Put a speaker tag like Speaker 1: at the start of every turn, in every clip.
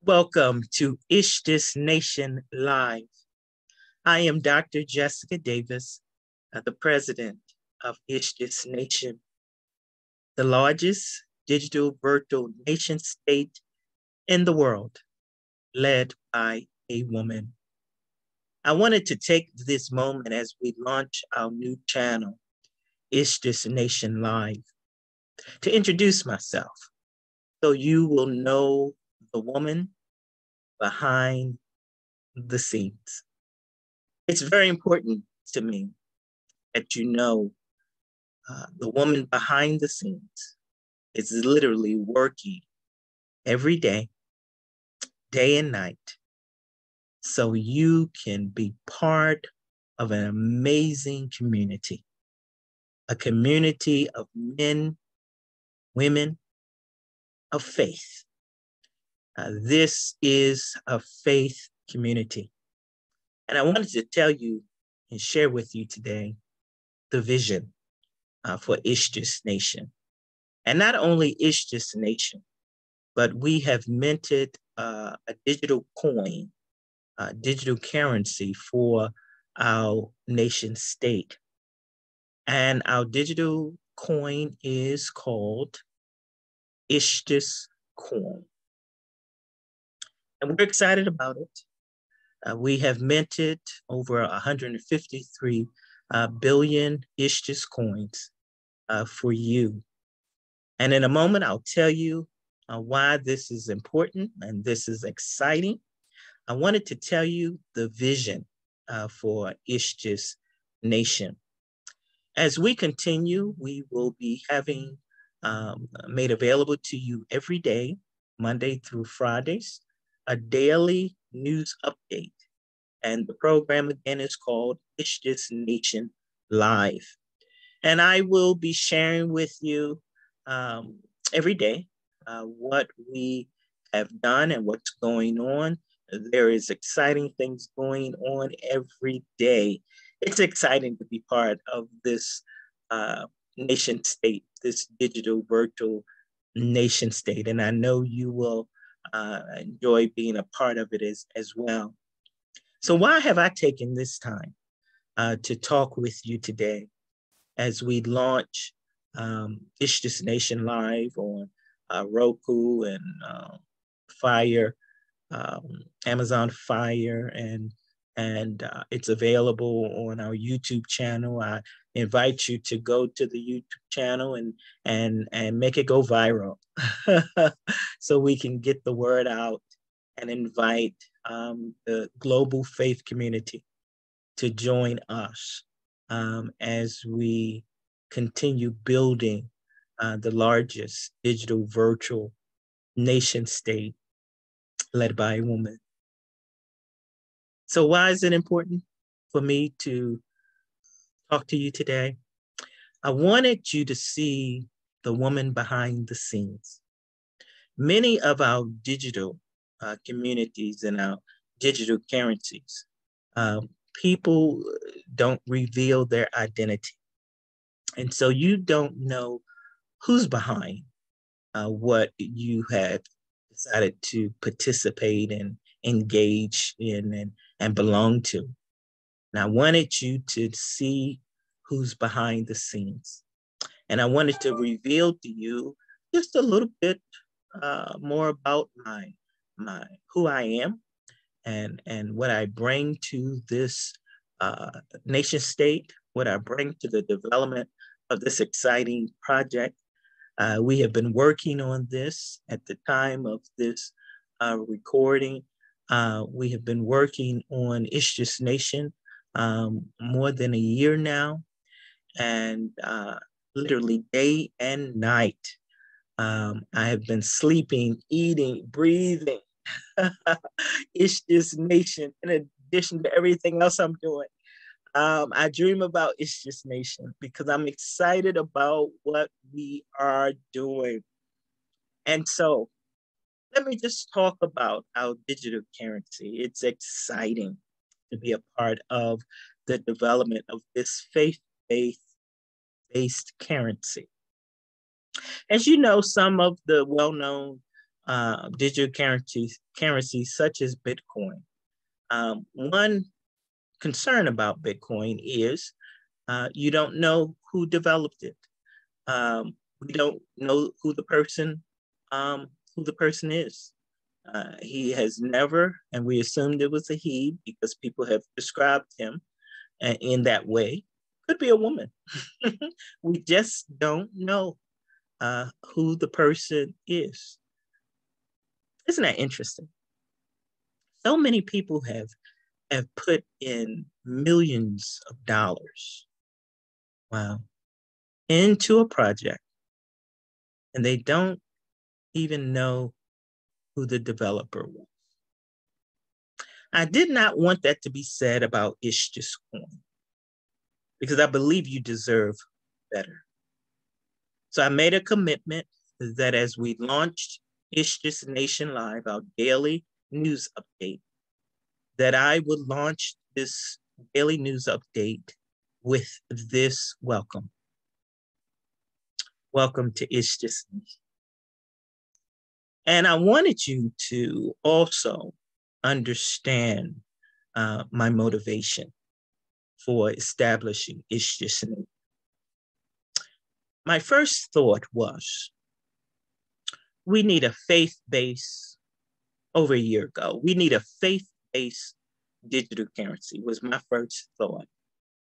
Speaker 1: Welcome to Ichthus Nation Live. I am Dr. Jessica Davis, the president of Ichthus Nation, the largest digital virtual nation state in the world, led by a woman. I wanted to take this moment as we launch our new channel, Ichthus Nation Live, to introduce myself so you will know the woman behind the scenes. It's very important to me that you know the woman behind the scenes is literally working every day, day and night, so you can be part of an amazing community, a community of men, women of faith. This is a faith community. And I wanted to tell you and share with you today the vision for Ichthus Nation. And not only Ichthus Nation, but we have minted a digital coin, digital currency for our nation state. And our digital coin is called Ichthus Coin. And we're excited about it. We have minted over 153 billion Ichthus coins for you. And in a moment, I'll tell you why this is important and this is exciting. I wanted to tell you the vision for Ichthus Nation. As we continue, we will be having made available to you every day, Monday through Fridays, a daily news update. And the program again is called Ichthus Nation Live. And I will be sharing with you every day what we have done and what's going on. There is exciting things going on every day. It's exciting to be part of this nation state, this digital virtual nation state. And I know you will enjoy being a part of it as well. So why have I taken this time to talk with you today as we launch Ichthus Nation Live on Roku and Fire, Amazon Fire, and it's available on our YouTube channel. I invite you to go to the YouTube channel and make it go viral so we can get the word out and invite the global faith community to join us as we continue building the largest digital virtual nation state led by a woman. So why is it important for me to talk to you today? I wanted you to see the woman behind the scenes. Many of our digital communities and our digital currencies, people don't reveal their identity. And so you don't know who's behind what you have decided to participate and engage in and belong to. And I wanted you to see who's behind the scenes. And I wanted to reveal to you just a little bit more about who I am and what I bring to this nation state, what I bring to the development of this exciting project. We have been working on this at the time of this recording. We have been working on Ichthus Nation more than a year now, and literally day and night. I have been sleeping, eating, breathing Ichthus Nation in addition to everything else I'm doing. I dream about Ichthus Nation because I'm excited about what we are doing. And so let me just talk about our digital currency. It's exciting to be a part of the development of this faith-based currency. As you know, some of the well-known digital currencies such as Bitcoin. One concern about Bitcoin is you don't know who developed it. We don't know who the person is. He has never, and we assumed it was a he because people have described him in that way. Could be a woman. We just don't know who the person is. Isn't that interesting? So many people have put in millions of dollars, wow, into a project, and they don't even know who the developer was. I did not want that to be said about Ichthus Coin because I believe you deserve better. So I made a commitment that as we launched Ichthus Nation Live, our daily news update, that I would launch this daily news update with this welcome. Welcome to Ichthus Nation. And I wanted you to also understand my motivation for establishing Ichthus Nation. My first thought was, we need a faith-based, over a year ago, we need a faith-based digital currency was my first thought.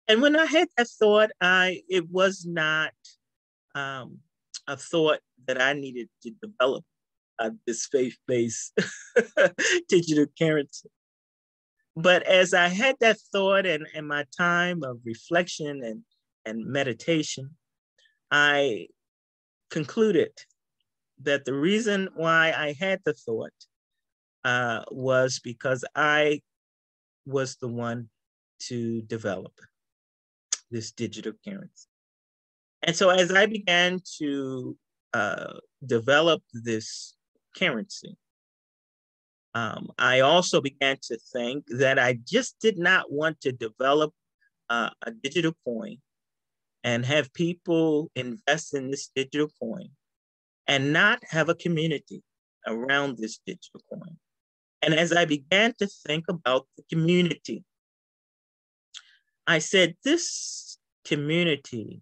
Speaker 1: And when I had that thought, it was not a thought that I needed to develop this faith-based digital currency. But as I had that thought and my time of reflection and meditation, I concluded that the reason why I had the thought was because I was the one to develop this digital currency. And so as I began to develop this currency, I also began to think that I just did not want to develop a digital coin and have people invest in this digital coin and not have a community around this digital coin. And as I began to think about the community, I said, this community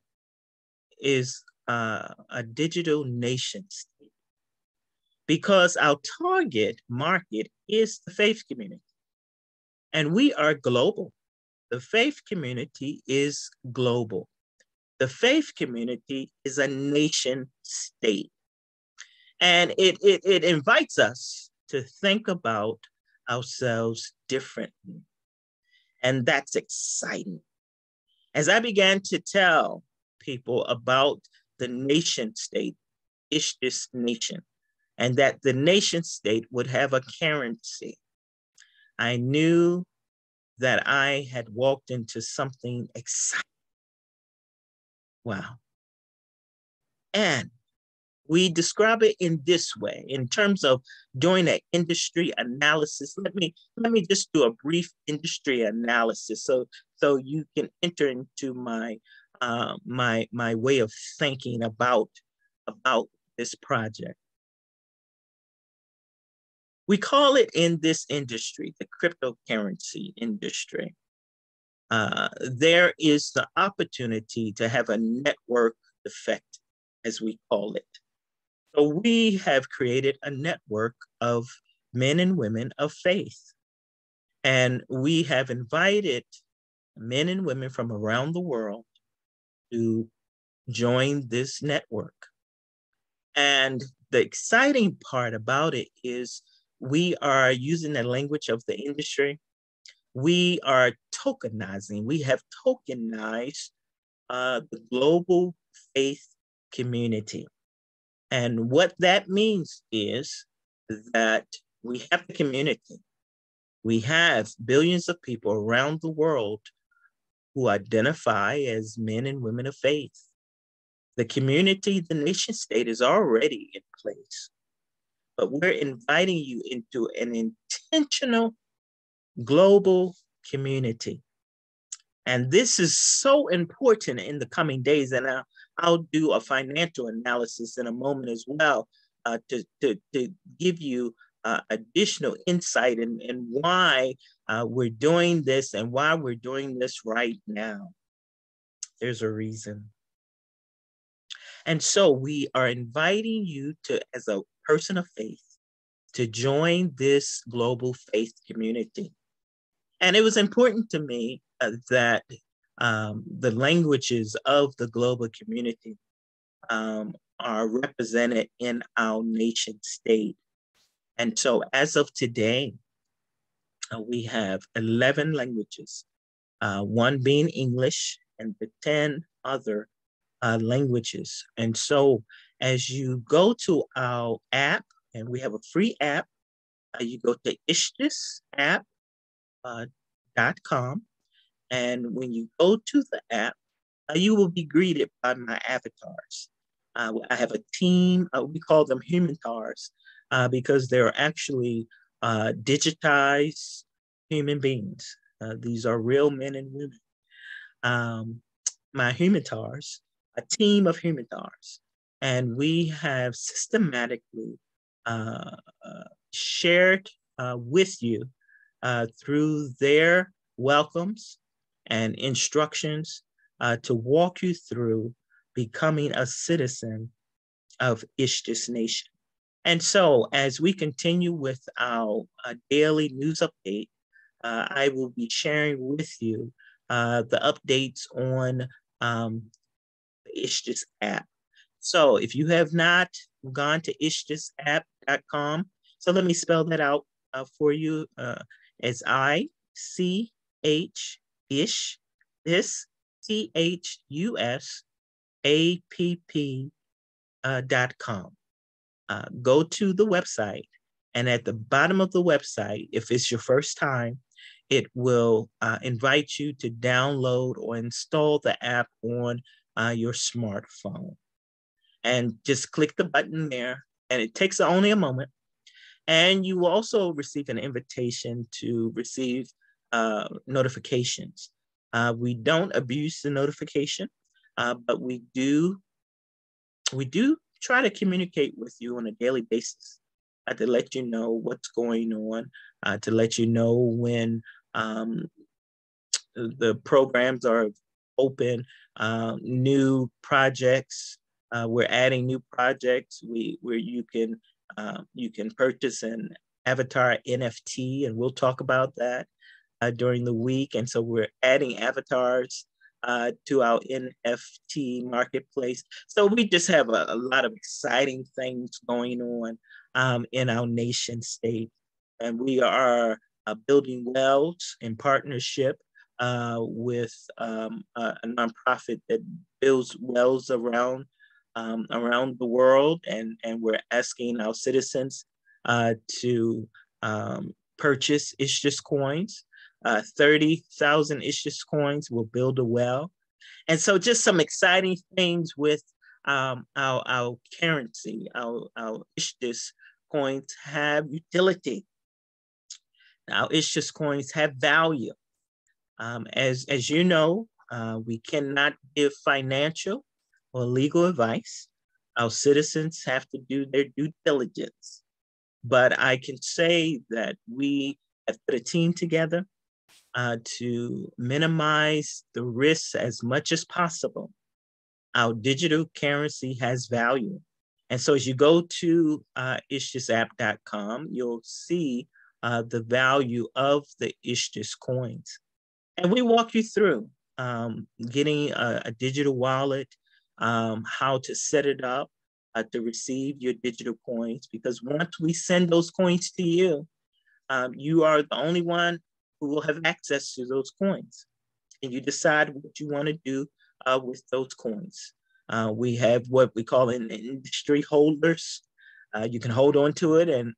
Speaker 1: is a digital nation state because our target market is the faith community. And we are global. The faith community is global. The faith community is a nation state. And it invites us to think about ourselves differently. And that's exciting. As I began to tell people about the nation state, Ichthus Nation, and that the nation state would have a currency, I knew that I had walked into something exciting. Wow. And we describe it in this way, in terms of doing an industry analysis. Let me just do a brief industry analysis so you can enter into my my way of thinking about this project. We call it in this industry the cryptocurrency industry. There is the opportunity to have a network effect, as we call it. So we have created a network of men and women of faith. And we have invited men and women from around the world to join this network. And the exciting part about it is we are using the language of the industry. We are tokenizing. We have tokenized the global faith community. And what that means is that we have the community. We have billions of people around the world who identify as men and women of faith. The community, the nation state is already in place, but we're inviting you into an intentional global community. And this is so important in the coming days. And I'll do a financial analysis in a moment as well to give you additional insight in why we're doing this and why we're doing this right now. There's a reason. And so we are inviting you to, as a person of faith, to join this global faith community. And it was important to me that the languages of the global community are represented in our nation state. And so as of today, we have 11 languages, one being English and the 10 other languages. And so as you go to our app, and we have a free app, you go to IchthusApp.com. And when you go to the app, you will be greeted by my avatars. I have a team, we call them human-tars, because they're actually digitized human beings. These are real men and women. My human-tars, a team of human-tars, and we have systematically shared with you through their welcomes and instructions to walk you through becoming a citizen of Ichthus Nation. And so as we continue with our daily news update, I will be sharing with you the updates on the Ichthus app. So if you have not gone to IchthusApp.com, so let me spell that out for you. It's IchthusApp.com. Go to the website, and at the bottom of the website, if it's your first time, it will invite you to download or install the app on your smartphone. And just click the button there, and it takes only a moment. And you will also receive an invitation to receive notifications. We don't abuse the notification, but we do try to communicate with you on a daily basis to let you know what's going on, to let you know when the programs are open, new projects. We're adding new projects where you can purchase an avatar NFT, and we'll talk about that during the week. And so we're adding avatars to our NFT Marketplace. So we just have a lot of exciting things going on in our nation state. And we are building wells in partnership with a nonprofit that builds wells around the world, and we're asking our citizens to purchase Ichthus Coins. 30,000 Ichthus Coins will build a well. And so just some exciting things with our currency. Our Ichthus Coins have utility. Our Ichthus Coins have value. As you know, we cannot give financial or legal advice. Our citizens have to do their due diligence. But I can say that we have put a team together to minimize the risks as much as possible. Our digital currency has value. And so as you go to IchthusApp.com, you'll see the value of the Ichthus Coins. And we walk you through getting a digital wallet, how to set it up to receive your digital coins, because once we send those coins to you, you are the only one who will have access to those coins. And you decide what you want to do with those coins. We have what we call in industry holders. You can hold on to it and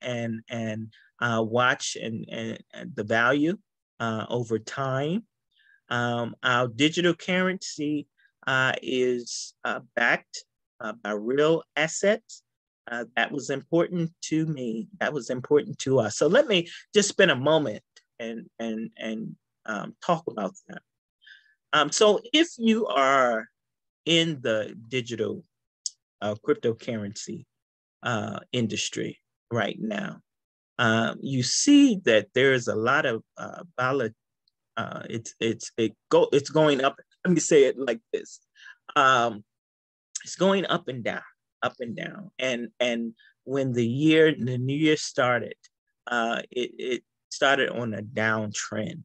Speaker 1: watch and the value over time. Our digital currency is backed by real assets. That was important to me. That was important to us. So let me just spend a moment and talk about that. So if you are in the digital cryptocurrency industry right now. You see that there is a lot of it's going up. Let me say it like this: it's going up and down, up and down. And when the new year started, it started on a downtrend,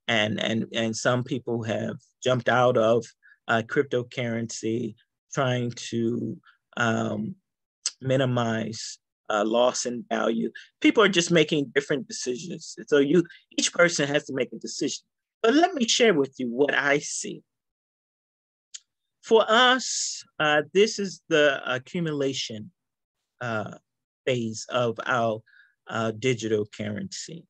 Speaker 1: and some people have jumped out of cryptocurrency, trying to minimize loss in value. People are just making different decisions. So each person has to make a decision. But let me share with you what I see. For us, this is the accumulation phase of our digital currency.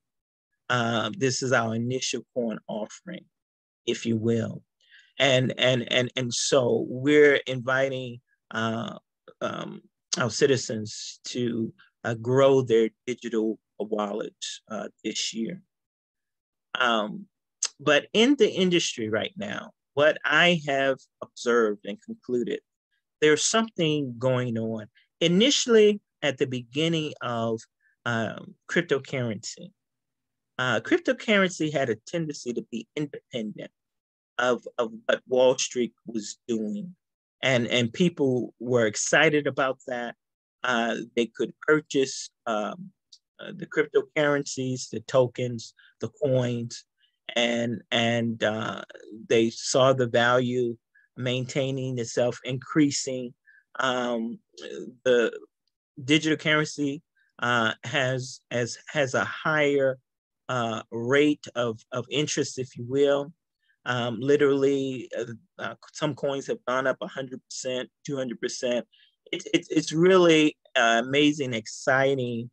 Speaker 1: This is our initial coin offering, if you will. And so we're inviting our citizens to grow their digital wallets this year. But in the industry right now, what I have observed and concluded, there's something going on. Initially, at the beginning of cryptocurrency, cryptocurrency had a tendency to be independent of what Wall Street was doing. And people were excited about that. They could purchase the cryptocurrencies, the tokens, the coins, and they saw the value maintaining itself, increasing. The digital currency has a higher rate of interest, if you will. Literally, some coins have gone up 100%, 200%. It's really amazing, exciting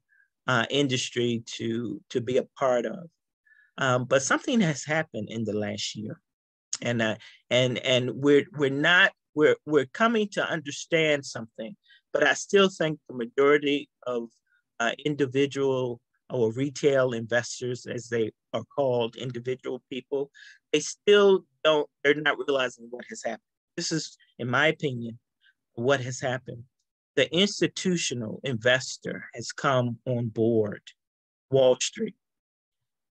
Speaker 1: industry to be a part of. But something has happened in the last year, and we're coming to understand something. But I still think the majority of individual or retail investors, as they are called, individual people, they're not realizing what has happened. This is, in my opinion, what has happened. The institutional investor has come on board Wall Street.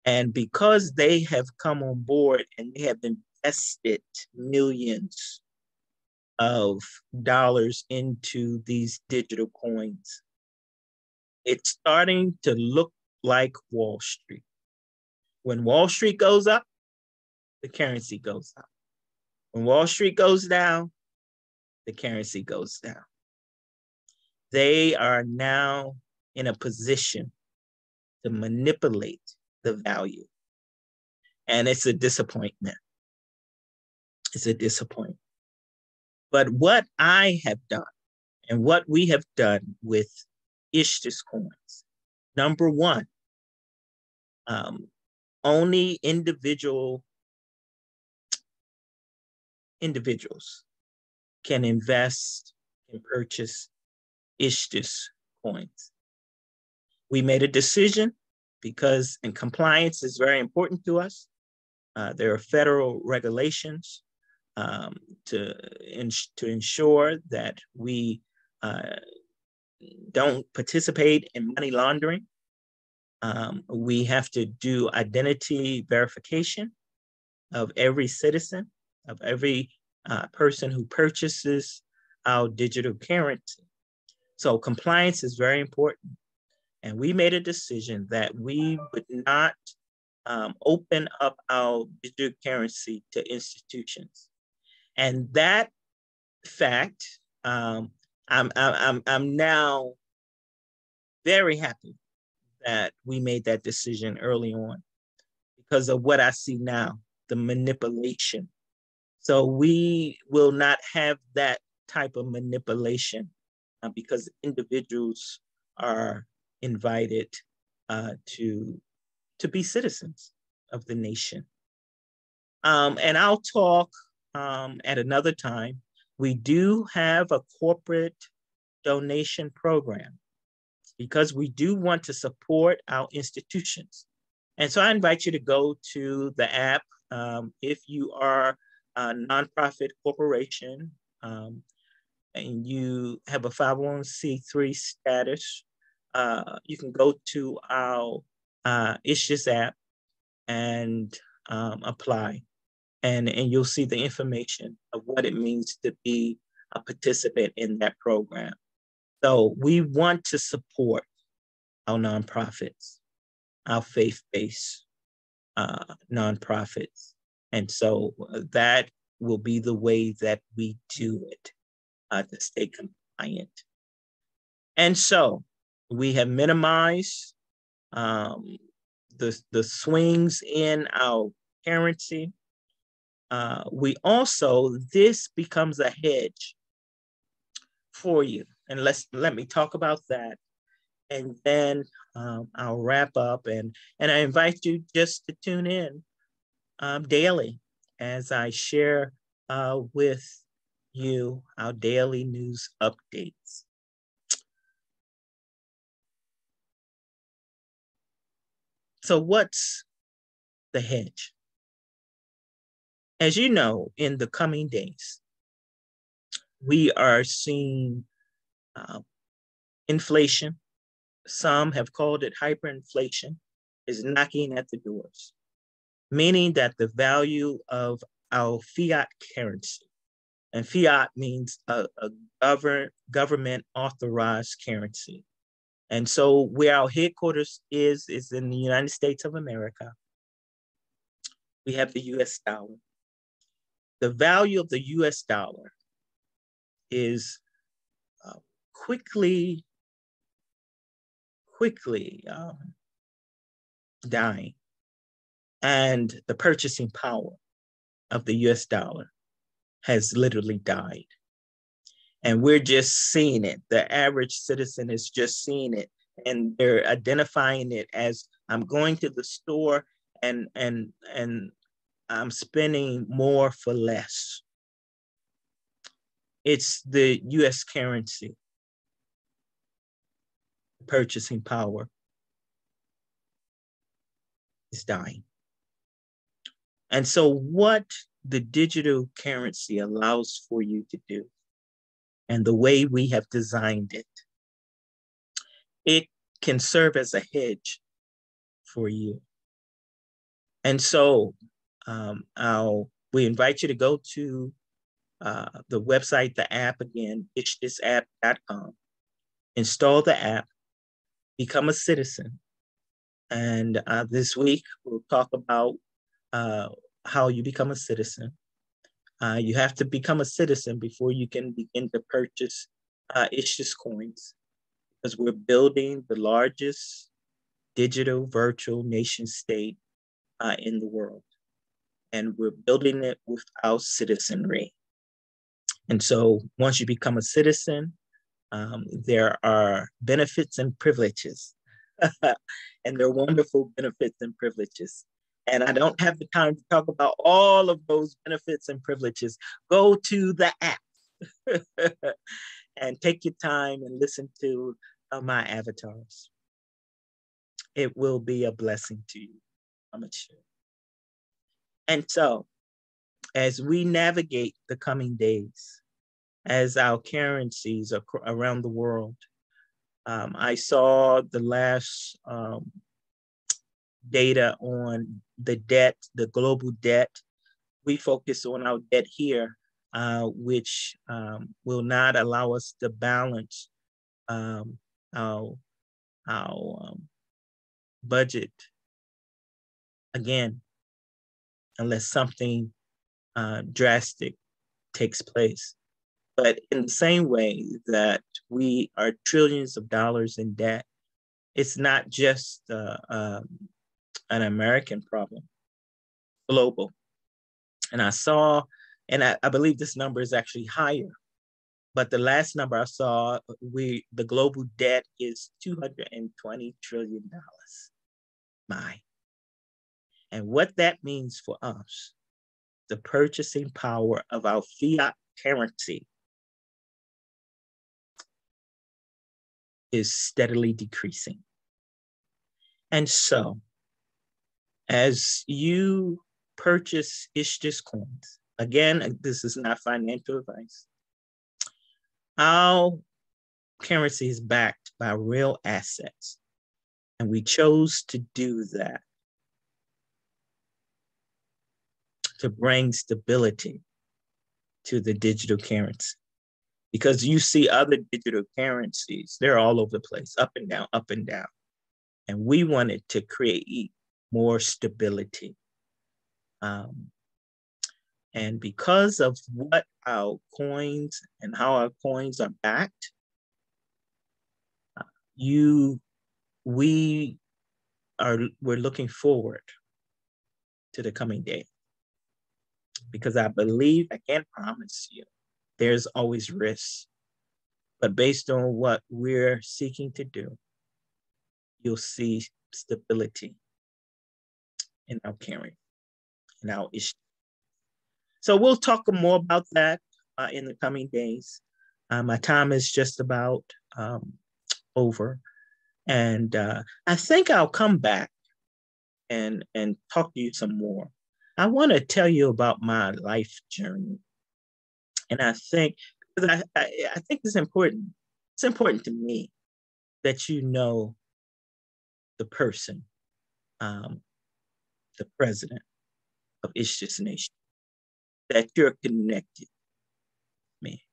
Speaker 1: And because they have come on board and they have invested millions of dollars into these digital coins, it's starting to look like Wall Street. When Wall Street goes up, the currency goes up. When Wall Street goes down, the currency goes down. They are now in a position to manipulate the value. And it's a disappointment. It's a disappointment. But what I have done and what we have done with Ichthus Coins, number one, only individuals can invest and purchase Ichthus Coins. We made a decision because, and compliance is very important to us. There are federal regulations to ensure that we don't participate in money laundering. We have to do identity verification of every citizen, of every person who purchases our digital currency. So compliance is very important. And we made a decision that we would not open up our digital currency to institutions. And that fact, I'm now very happy that we made that decision early on because of what I see now, the manipulation. So we will not have that type of manipulation because individuals are invited to be citizens of the nation. And I'll talk at another time. We do have a corporate donation program because we do want to support our institutions. And so I invite you to go to the app if you are a nonprofit corporation and you have a 501c3 status, you can go to our Ichthus app and apply. And you'll see the information of what it means to be a participant in that program. So we want to support our nonprofits, our faith-based nonprofits. And so that will be the way that we do it to stay compliant. And so we have minimized the swings in our currency. We also, this becomes a hedge for you. And let me talk about that. And then I'll wrap up, and I invite you just to tune in daily as I share with you our daily news updates. So what's the hedge? As you know, in the coming days, we are seeing inflation. Some have called it hyperinflation, is knocking at the doors, meaning that the value of our fiat currency, and fiat means a government authorized currency. And so where our headquarters is in the United States of America. We have the US dollar. The value of the US dollar is quickly dying. And the purchasing power of the US dollar has literally died. And we're just seeing it. The average citizen is just seeing it. And they're identifying it as, I'm going to the store and I'm spending more for less. It's the US currency purchasing power is dying. And so what the digital currency allows for you to do, and the way we have designed it, it can serve as a hedge for you. And so we invite you to go to the website, the app again, ichthusapp.com, install the app, become a citizen. And this week, we'll talk about how you become a citizen. You have to become a citizen before you can begin to purchase Ichthus Coins, because we're building the largest digital virtual nation state in the world. And we're building it without citizenry. And so once you become a citizen, there are benefits and privileges. And they're wonderful benefits and privileges. And I don't have the time to talk about all of those benefits and privileges. Go to the app and take your time and listen to my avatars. It will be a blessing to you, I'm sure. And so, as we navigate the coming days, as our currencies around the world, I saw the last data on the debt, the global debt. We focus on our debt here, which will not allow us to balance our budget again, unless something drastic takes place. But in the same way that we are trillions of dollars in debt, it's not just an American problem, global. And I saw, and I believe this number is actually higher, but the last number I saw, the global debt is $220 trillion. My. And what that means for us, the purchasing power of our fiat currency is steadily decreasing. And so, as you purchase Ichthus Coins, again, this is not financial advice, Our currency is backed by real assets, and we chose to do that to bring stability to the digital currency. Because you see other digital currencies, they're all over the place, up and down, up and down. And we wanted to create more stability. And because of what our coins and how our coins are backed, we're looking forward to the coming day. Because I believe, I can't promise you, there's always risks. But based on what we're seeking to do, you'll see stability in our carrying, in our issue. So we'll talk more about that in the coming days. My time is just about over. And I think I'll come back and talk to you some more. I want to tell you about my life journey. And I think it's important. It's important to me that you know the person, the president of Ichthus Nation, that you're connected with me.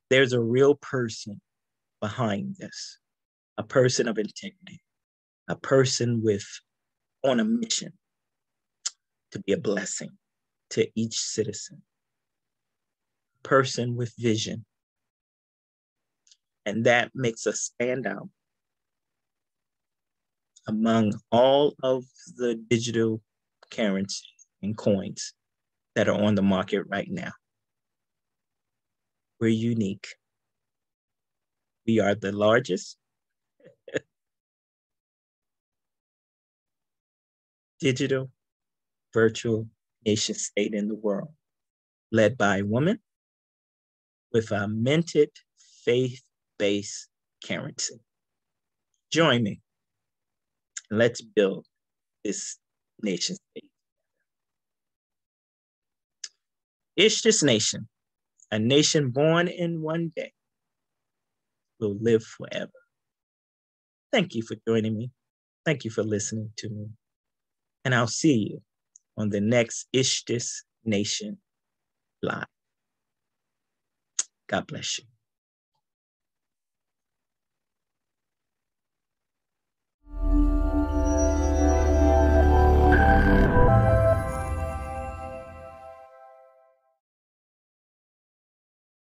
Speaker 1: There's a real person behind this, a person of integrity, a person on a mission to be a blessing to each citizen, a person with vision. And that makes us stand out among all of the digital currencies and coins that are on the market right now. We're unique. We are the largest digital virtual nation state in the world, led by a woman with a minted faith-based currency. Join me. Let's build this nation state. Ichthus Nation, a nation born in one day, will live forever. Thank you for joining me. Thank you for listening to me. And I'll see you on the next Ichthus Nation Live. God bless you.